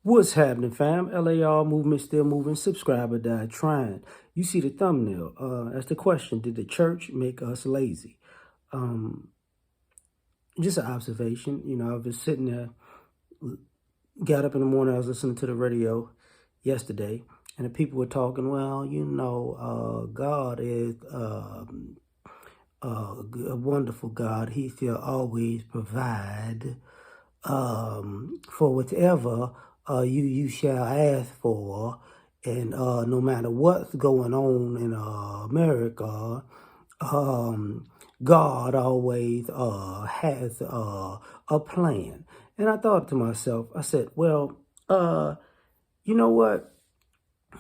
What's happening, fam? L.A.R. movement still moving. Subscriber died trying. You see the thumbnail. That's the question. Did the church make us lazy? Um, just an observation. I was sitting there, got up in the morning. I was listening to the radio yesterday, and the people were talking. Well, God is a wonderful God. He still always provide for whatever you shall ask for, and no matter what's going on in America, um, God always has a plan. And I thought to myself, I said, well, you know what?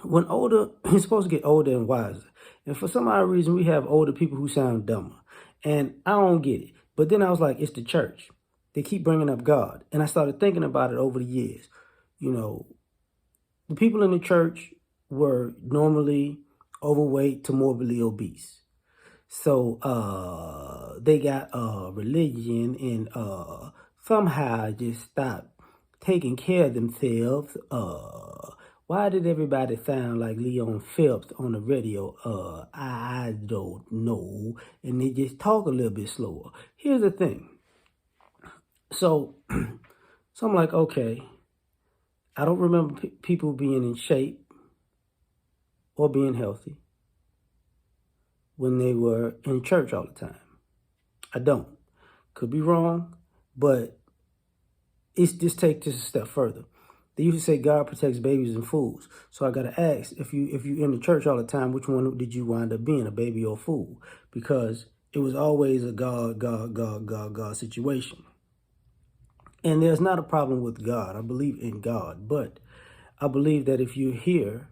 When older, you're supposed to get older and wiser. And for some odd reason, we have older people who sound dumber. And I don't get it. But then I was like, it's the church. They keep bringing up God. And I started thinking about it over the years. You know, the people in the church were normally overweight to morbidly obese. So they got religion and somehow just stopped taking care of themselves. Why did everybody sound like Leon Phelps on the radio? I don't know. And they just talk a little bit slower. Here's the thing. So, so I'm like, okay, I don't remember people being in shape or being healthy when they were in church all the time. I don't. Could be wrong, but it's just take this a step further. They used to say God protects babies and fools. So I gotta ask, if you in the church all the time, which one did you wind up being, a baby or a fool? Because it was always a God situation. And there's not a problem with God. I believe in God, but I believe that if you're here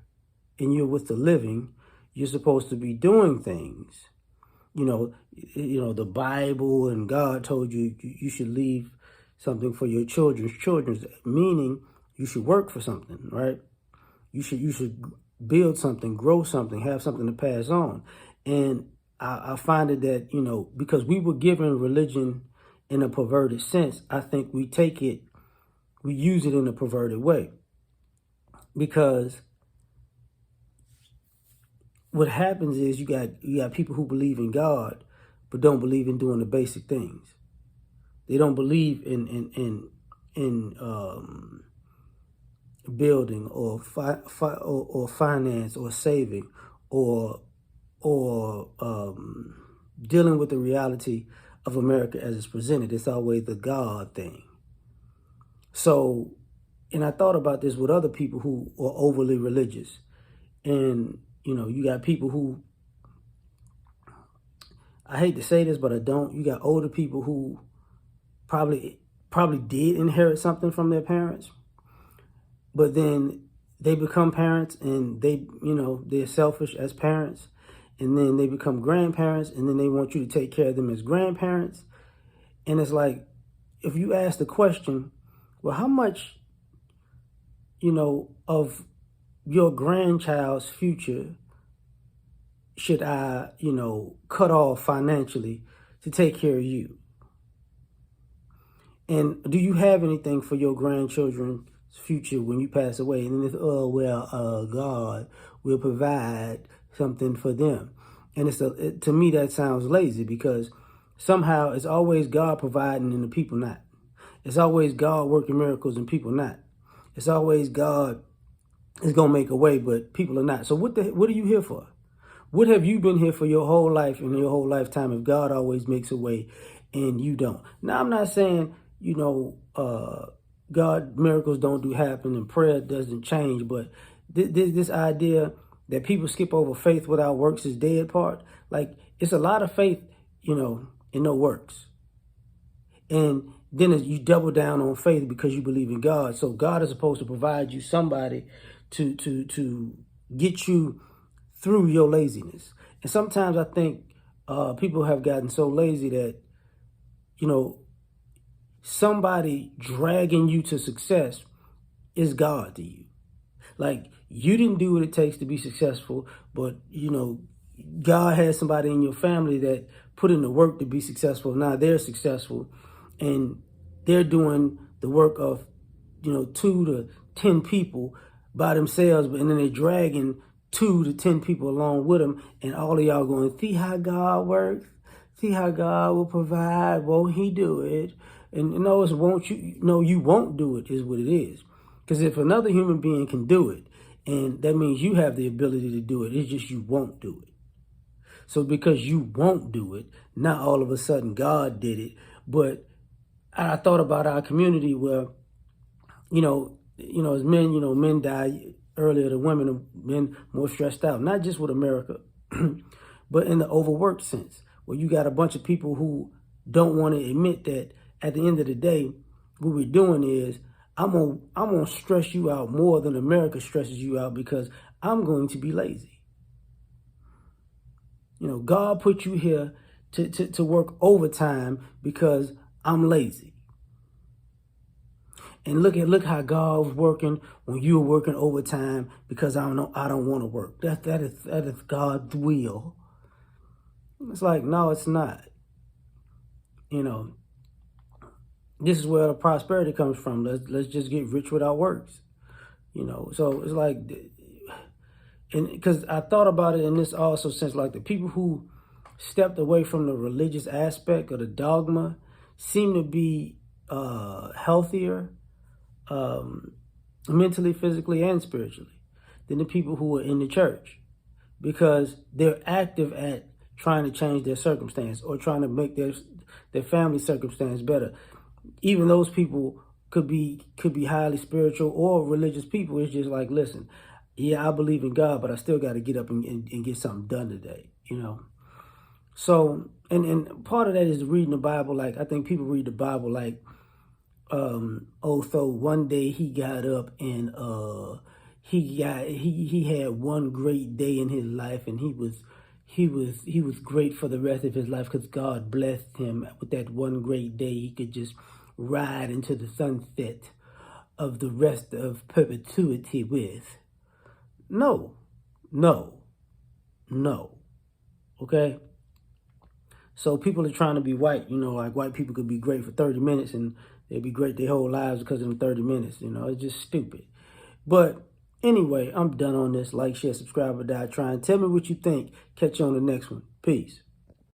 and you're with the living, you're supposed to be doing things. The Bible and God told you you should leave something for your children's, meaning you should work for something, right? You should build something, grow something, have something to pass on. And I find it that, because we were given religion in a perverted sense, I think we use it in a perverted way. Because what happens is you got people who believe in God, but don't believe in doing the basic things. They don't believe in building or finance or saving or dealing with the reality of America as it's presented. It's always the God thing. So, and I thought about this with other people who are overly religious. And, you got people who, I hate to say this, but I don't. You got older people who probably did inherit something from their parents, but then they become parents and they're selfish as parents, and then they become grandparents, and then they want you to take care of them as grandparents. And it's like, if you ask the question, well, how much, of your grandchild's future should I, cut off financially to take care of you? And do you have anything for your grandchildren's future when you pass away? And then it's, God will provide something for them. And to me, that sounds lazy, because somehow it's always God providing and the people not. It's always God working miracles and people not. It's always God is going to make a way, but people are not. So what are you here for? What have you been here for your whole life and your whole lifetime if God always makes a way and you don't? Now, I'm not saying, God, miracles don't happen and prayer doesn't change, but this idea that people skip over faith without works is dead part. Like, it's a lot of faith, and no works. And then you double down on faith because you believe in God. So God is supposed to provide you somebody to get you through your laziness. And sometimes I think people have gotten so lazy that, somebody dragging you to success is God to you. Like, you didn't do what it takes to be successful, but, God has somebody in your family that put in the work to be successful. Now they're successful and they're doing the work of, 2 to 10 people by themselves, and then they're dragging 2 to 10 people along with them, and all of y'all going, see how God works? See how God will provide? Won't he do it? And no, it's won't you? No, you won't do it is what it is. Because if another human being can do it, and that means you have the ability to do it, it's just you won't do it. So because you won't do it, not all of a sudden God did it. But I thought about our community where, as men, men die earlier than women, and men more stressed out, not just with America, but in the overworked sense, where you got a bunch of people who don't want to admit that at the end of the day, what we're doing is I'm gonna stress you out more than America stresses you out because I'm going to be lazy. God put you here to work overtime because I'm lazy. And look how God was working when you were working overtime because I don't want to work. That is God's will. It's like, no, it's not. This is where the prosperity comes from. Let's just get rich without works. So it's like, and because I thought about it in this also sense, like the people who stepped away from the religious aspect or the dogma seem to be healthier, mentally, physically, and spiritually than the people who are in the church, because they're active at trying to change their circumstance or trying to make their family circumstance better. Even those people could be highly spiritual or religious people. It's just like, listen, yeah, I believe in God, but I still got to get up and get something done today, So, and part of that is reading the Bible. Like, I think people read the Bible like, so one day he got up and he had one great day in his life, and he was great for the rest of his life because God blessed him with that one great day. He could just ride into the sunset of the rest of perpetuity with. No. Okay? So people are trying to be white, like white people could be great for 30 minutes and they'd be great their whole lives because of them 30 minutes. It's just stupid. But anyway, I'm done on this. Like, share, subscribe, or die trying. Tell me what you think. Catch you on the next one. Peace.